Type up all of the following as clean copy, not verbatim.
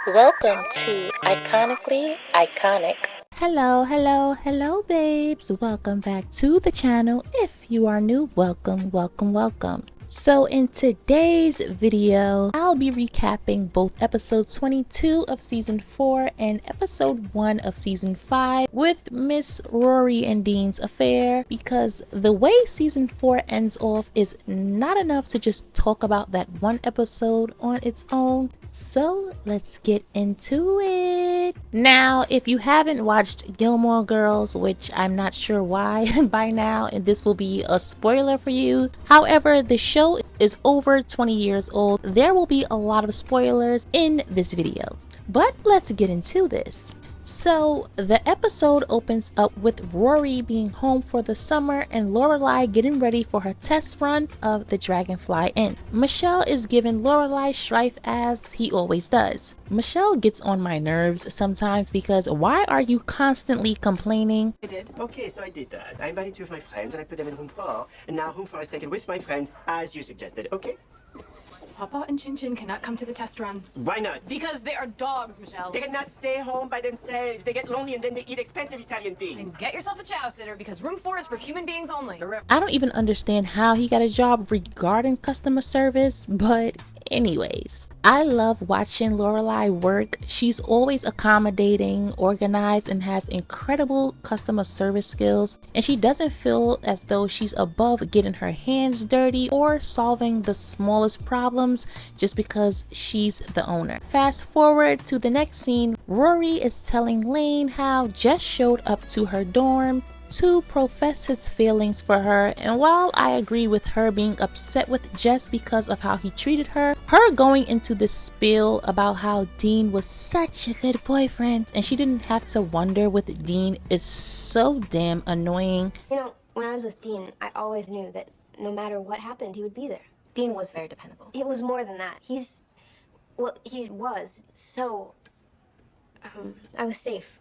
Welcome to Iconically Iconic. Hello, babes. Welcome back to the channel. If you are new, welcome. So in today's video, I'll be recapping both episode 22 of season 4 and episode 1 of season 5 with Miss Rory and Dean's affair, because the way season 4 ends off is not enough to just talk about that one episode on its own. So let's get into it. Now, if you haven't watched Gilmore Girls, which I'm not sure why by now, and this will be a spoiler for you. However, the show is over 20 years old. There will be a lot of spoilers in this video, but let's get into this. So the episode opens up with Rory being home for the summer and Lorelai getting ready for her test run of the Dragonfly Inn. Michelle is giving Lorelai strife as he always does. Michelle gets on my nerves sometimes because why are you constantly complaining? I did. Okay, so I did that. I invited two of my friends and I put them in room 4. And now room 4 is taken with my friends as you suggested, okay? Papa and Chin Chin cannot come to the test run. Why not? Because they are dogs, Michelle. They cannot stay home by themselves. They get lonely and then they eat expensive Italian things. And get yourself a chow sitter because room 4 is for human beings only. I don't even understand how he got a job regarding customer service, but anyways, I love watching Lorelai work. She's always accommodating, organized, and has incredible customer service skills. And she doesn't feel as though she's above getting her hands dirty or solving the smallest problems just because she's the owner. Fast forward to the next scene, Rory is telling Lane how Jess showed up to her dorm to profess his feelings for her, and while I agree with her being upset with Jess because of how he treated her, her going into this spiel about how Dean was such a good boyfriend and she didn't have to wonder with Dean is so damn annoying. You know, when I was with Dean, I always knew that no matter what happened, he would be there. Dean was very dependable. It was more than that. He was so, I was safe.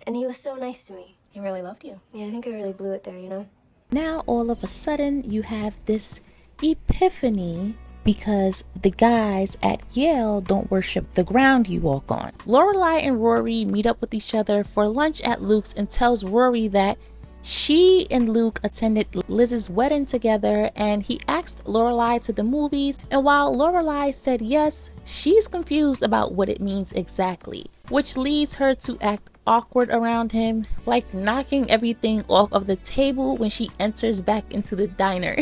And he was so nice to me. He really loved you. Yeah, I think I really blew it there, you know? Now all of a sudden you have this epiphany because the guys at Yale don't worship the ground you walk on. Lorelai and Rory meet up with each other for lunch at Luke's and tells Rory that she and Luke attended Liz's wedding together and he asked Lorelai to the movies, and while Lorelai said yes, she's confused about what it means exactly, which leads her to act awkward around him, like knocking everything off of the table when she enters back into the diner.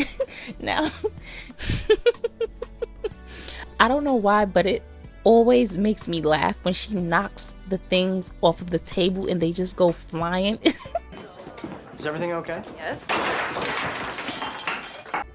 Now, I don't know why, but it always makes me laugh when she knocks the things off of the table and they just go flying. Is everything okay? Yes.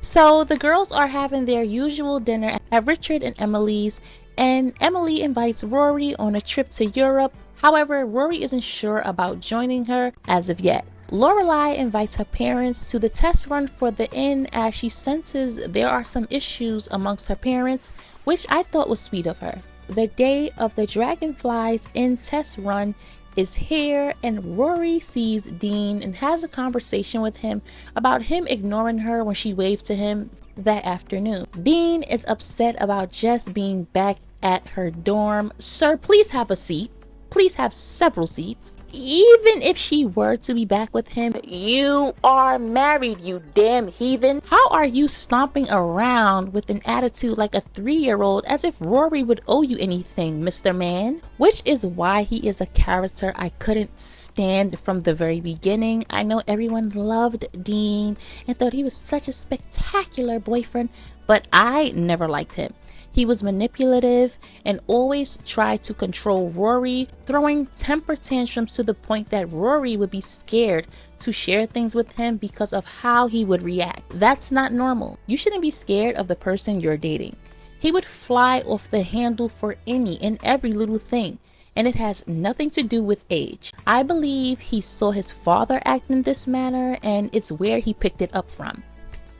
So the girls are having their usual dinner at Richard and Emily's, and Emily invites Rory on a trip to Europe. However, Rory isn't sure about joining her as of yet. Lorelai invites her parents to the test run for the inn as she senses there are some issues amongst her parents, which I thought was sweet of her. The day of the Dragonfly's Inn test run is here and Rory sees Dean and has a conversation with him about him ignoring her when she waved to him that afternoon. Dean is upset about Jess being back at her dorm. Sir, please have a seat. Please have several seats. Even if she were to be back with him, you are married, you damn heathen. How are you stomping around with an attitude like a 3-year-old as if Rory would owe you anything, Mr. Man? Which is why he is a character I couldn't stand from the very beginning. I know everyone loved Dean and thought he was such a spectacular boyfriend, but I never liked him. He was manipulative and always tried to control Rory, throwing temper tantrums to the point that Rory would be scared to share things with him because of how he would react. That's not normal. You shouldn't be scared of the person you're dating. He would fly off the handle for any and every little thing, and it has nothing to do with age. I believe he saw his father act in this manner, and it's where he picked it up from.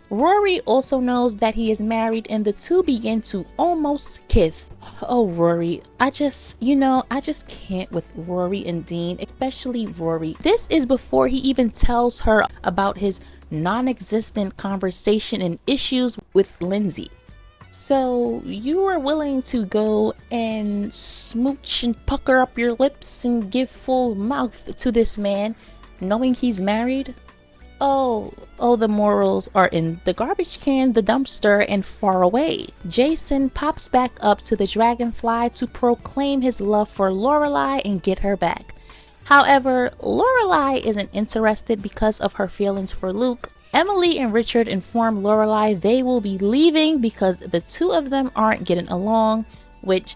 Rory also knows that he is married and the two begin to almost kiss. Oh, Rory, I just can't with Rory and Dean, especially Rory. This is before he even tells her about his non-existent conversation and issues with Lindsay. So you were willing to go and smooch and pucker up your lips and give full mouth to this man, knowing he's married? Oh, the morals are in the garbage can, the dumpster, and far away. Jason pops back up to the dragonfly to proclaim his love for Lorelai and get her back. However, Lorelai isn't interested because of her feelings for Luke. Emily and Richard inform Lorelai they will be leaving because the two of them aren't getting along, which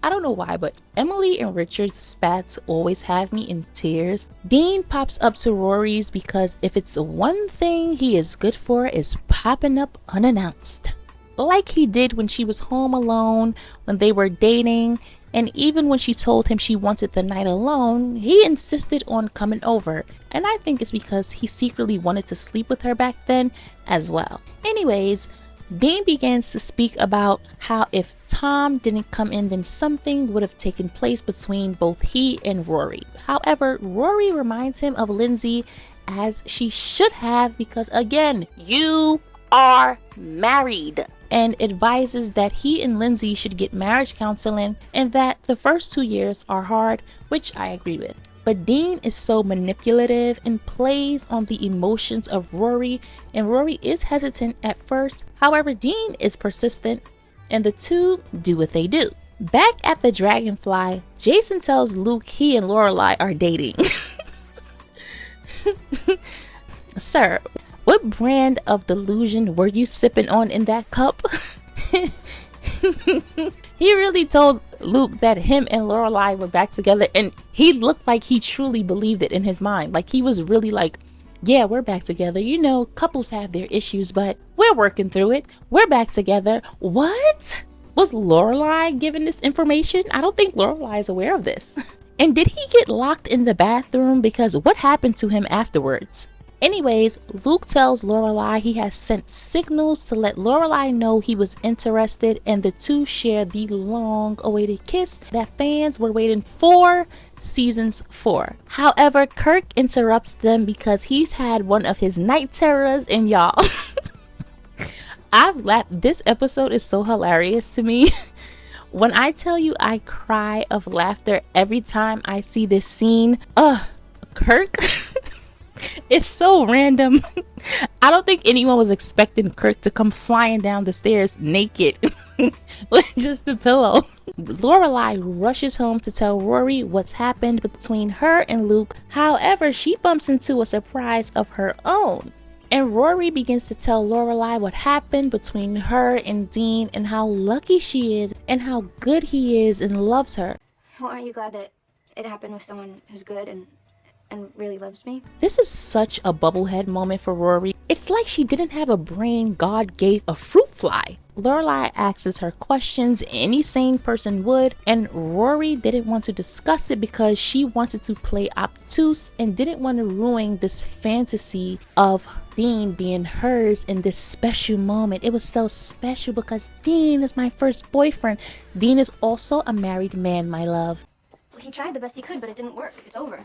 I don't know why, but Emily and Richard's spats always have me in tears. Dean pops up to Rory's because if it's one thing he is good for is popping up unannounced. Like he did when she was home alone, when they were dating, and even when she told him she wanted the night alone, he insisted on coming over. And I think it's because he secretly wanted to sleep with her back then as well. Anyways, Dean begins to speak about how if Tom didn't come in, then something would have taken place between both he and Rory. However, Rory reminds him of Lindsay, as she should have, because again, you are married, and advises that he and Lindsay should get marriage counseling and that the first 2 years are hard, which I agree with. But Dean is so manipulative and plays on the emotions of Rory, and Rory is hesitant at first. However, Dean is persistent, and the two do what they do. Back at the Dragonfly, Jason tells Luke he and Lorelai are dating. Sir, what brand of delusion were you sipping on in that cup? He really told Luke that him and Lorelai were back together, and he looked like he truly believed it in his mind. Like he was really like, yeah, we're back together. You know, couples have their issues, but we're working through it. We're back together. What? Was Lorelai given this information? I don't think Lorelai is aware of this. And did he get locked in the bathroom? Because what happened to him afterwards? Anyways, Luke tells Lorelai he has sent signals to let Lorelai know he was interested, and the two share the long-awaited kiss that fans were waiting for seasons 4. However, Kirk interrupts them because he's had one of his night terrors, and y'all, I've laughed. This episode is so hilarious to me. When I tell you I cry of laughter every time I see this scene, Kirk. It's so random. I don't think anyone was expecting Kirk to come flying down the stairs naked with just a pillow. Lorelai rushes home to tell Rory what's happened between her and Luke. However, she bumps into a surprise of her own. And Rory begins to tell Lorelai what happened between her and Dean and how lucky she is and how good he is and loves her. Well, aren't you glad that it happened with someone who's good and really loves me? This is such a bubblehead moment for Rory. It's like she didn't have a brain God gave a fruit fly. Lorelai asks her questions any sane person would, and Rory didn't want to discuss it because she wanted to play obtuse and didn't want to ruin this fantasy of Dean being hers in this special moment. It was so special because Dean is my first boyfriend. Dean is also a married man, my love. Well, he tried the best he could, but it didn't work. It's over.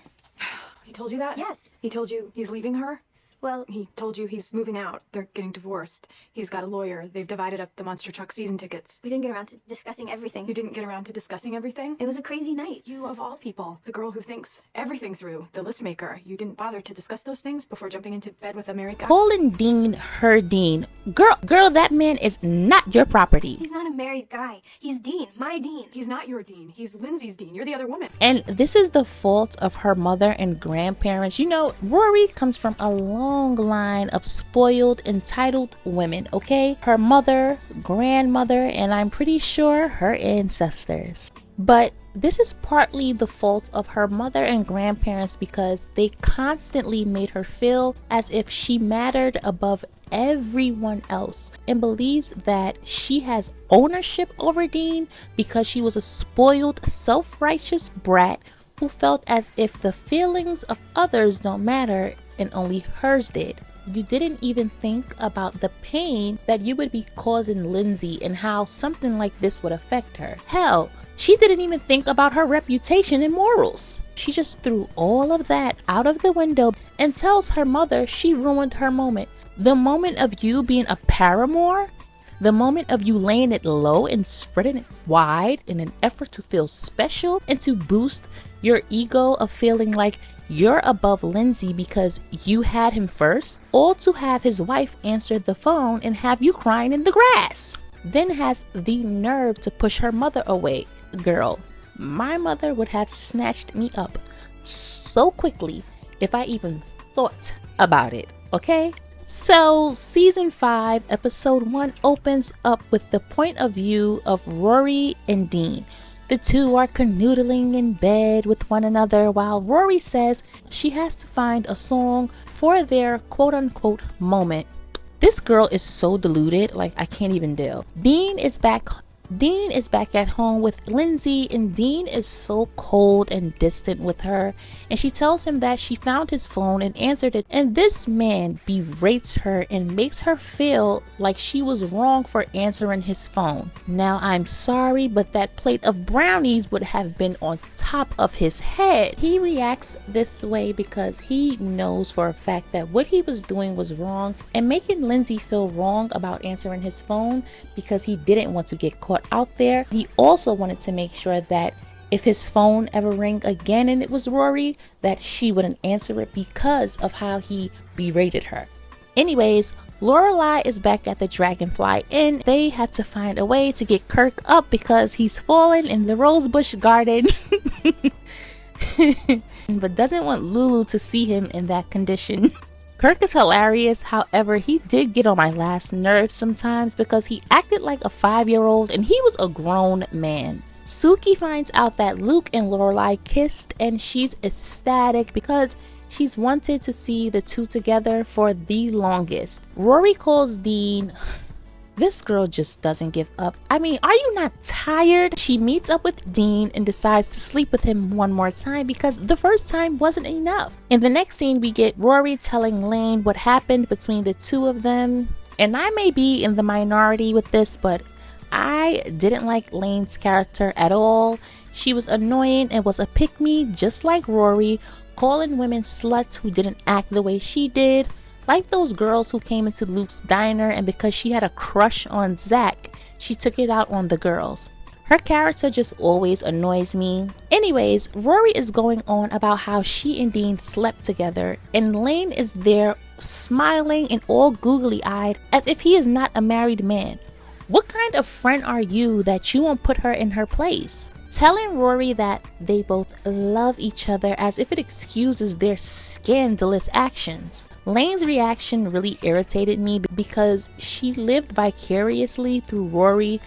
He told you that? Yes. He told you he's leaving her? Well, He told you he's moving out. They're getting divorced. He's got a lawyer. They've divided up the Monster Truck season tickets. we didn't get around to discussing everything. You didn't get around to discussing everything? It was a crazy night. You, of all people, the girl who thinks everything through, the list maker, you didn't bother to discuss those things before jumping into bed with a married guy? Calling Dean her Dean. Girl, that man is not your property. He's not a married guy. He's Dean, my Dean. He's not your Dean. He's Lindsay's Dean. You're the other woman. And this is the fault of her mother and grandparents. You know, Rory comes from a long line of spoiled, entitled women, okay? Her mother, grandmother, and I'm pretty sure her ancestors. But this is partly the fault of her mother and grandparents because they constantly made her feel as if she mattered above everyone else and believes that she has ownership over Dean because she was a spoiled, self-righteous brat who felt as if the feelings of others don't matter and only hers did. You didn't even think about the pain that you would be causing Lindsay and how something like this would affect her. Hell, she didn't even think about her reputation and morals. She just threw all of that out of the window and tells her mother she ruined her moment. The moment of you being a paramour? The moment of you laying it low and spreading it wide in an effort to feel special and to boost your ego of feeling like you're above Lindsay because you had him first, or to have his wife answer the phone and have you crying in the grass. Then has the nerve to push her mother away. Girl, my mother would have snatched me up so quickly if I even thought about it, okay? So season 5 episode 1 opens up with the point of view of Rory and Dean. The two are canoodling in bed with one another while Rory says she has to find a song for their quote-unquote moment. This girl is so deluded, like I can't even deal. Dean is back at home with Lindsay, and Dean is so cold and distant with her, and she tells him that she found his phone and answered it, and this man berates her and makes her feel like she was wrong for answering his phone. Now I'm sorry, but that plate of brownies would have been on top of his head. He reacts this way because he knows for a fact that what he was doing was wrong, and making Lindsay feel wrong about answering his phone because he didn't want to get caught out there. He also wanted to make sure that if his phone ever rang again and it was Rory, that she wouldn't answer it because of how he berated her. Anyways, Lorelai is back at the Dragonfly Inn. They had to find a way to get Kirk up because he's fallen in the rosebush garden but doesn't want Lulu to see him in that condition. Kirk is hilarious, however, he did get on my last nerves sometimes because he acted like a 5-year-old and he was a grown man. Suki finds out that Luke and Lorelai kissed and she's ecstatic because she's wanted to see the two together for the longest. Rory calls Dean. This girl just doesn't give up. I mean, are you not tired? She meets up with Dean and decides to sleep with him one more time because the first time wasn't enough. In the next scene, we get Rory telling Lane what happened between the two of them. And I may be in the minority with this, but I didn't like Lane's character at all. She was annoying and was a pick-me just like Rory, calling women sluts who didn't act the way she did. Like those girls who came into Luke's diner and because she had a crush on Zach, she took it out on the girls. Her character just always annoys me. Anyways, Rory is going on about how she and Dean slept together and Lane is there smiling and all googly-eyed as if he is not a married man. What kind of friend are you that you won't put her in her place? Telling Rory that they both love each other as if it excuses their scandalous actions. Lane's reaction really irritated me because she lived vicariously through Rory,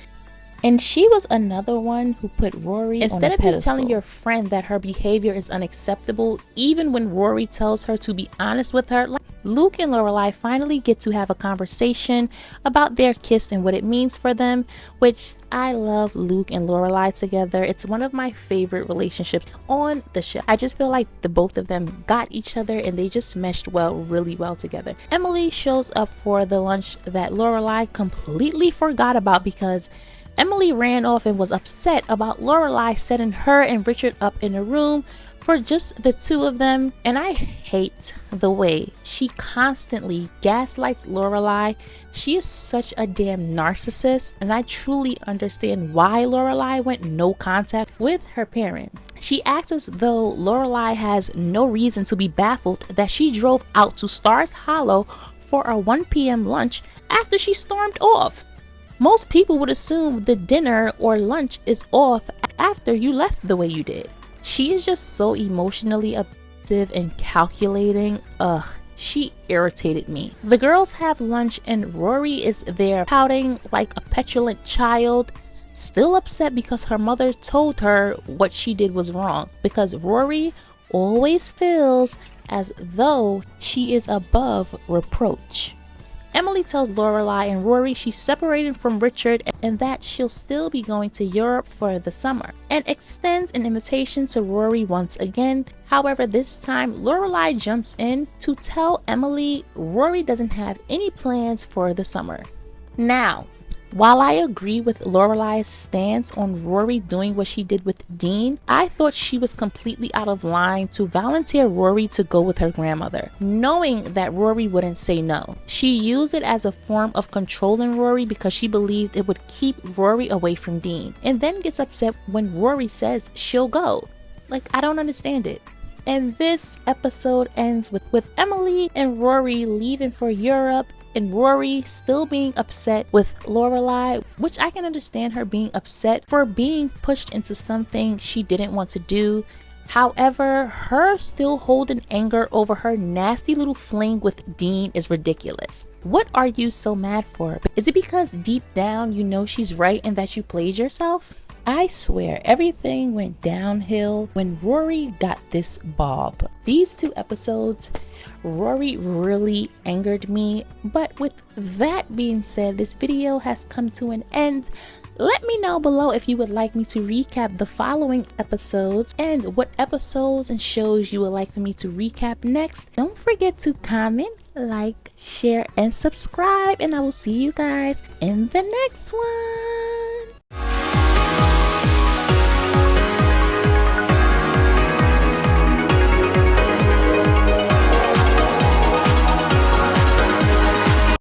and she was another one who put Rory instead of you telling your friend that her behavior is unacceptable, even when Rory tells her to be honest with her. Luke and Lorelai finally get to have a conversation about their kiss and what it means for them, which I love Luke and Lorelai together. It's one of my favorite relationships on the show. I just feel like the both of them got each other and they just meshed really well together. Emily shows up for the lunch that Lorelai completely forgot about because Emily ran off and was upset about Lorelai setting her and Richard up in a room for just the two of them, and I hate the way she constantly gaslights Lorelai. She is such a damn narcissist, and I truly understand why Lorelai went no contact with her parents. She acts as though Lorelai has no reason to be baffled that she drove out to Stars Hollow for a 1 p.m. lunch after she stormed off. Most people would assume the dinner or lunch is off after you left the way you did. She is just so emotionally abusive and calculating. Ugh, she irritated me. The girls have lunch and Rory is there pouting like a petulant child, still upset because her mother told her what she did was wrong, because Rory always feels as though she is above reproach. Emily tells Lorelai and Rory she's separating from Richard and that she'll still be going to Europe for the summer, and extends an invitation to Rory once again. However, this time Lorelai jumps in to tell Emily Rory doesn't have any plans for the summer. Now, While I agree with Lorelai's stance on Rory doing what she did with Dean, I thought she was completely out of line to volunteer Rory to go with her grandmother, knowing that Rory wouldn't say no. She used it as a form of controlling Rory because she believed it would keep Rory away from Dean, and then gets upset when Rory says she'll go. Like, I don't understand it. And this episode ends with Emily and Rory leaving for Europe, and Rory still being upset with Lorelai, which I can understand her being upset for being pushed into something she didn't want to do. However, her still holding anger over her nasty little fling with Dean is ridiculous. What are you so mad for? Is it because deep down you know she's right and that you played yourself? I swear everything went downhill when Rory got this bob. These 2 episodes, Rory really angered me. But with that being said, this video has come to an end. Let me know below if you would like me to recap the following episodes and what episodes and shows you would like for me to recap next. Don't forget to comment, like, share, and subscribe, and I will see you guys in the next one.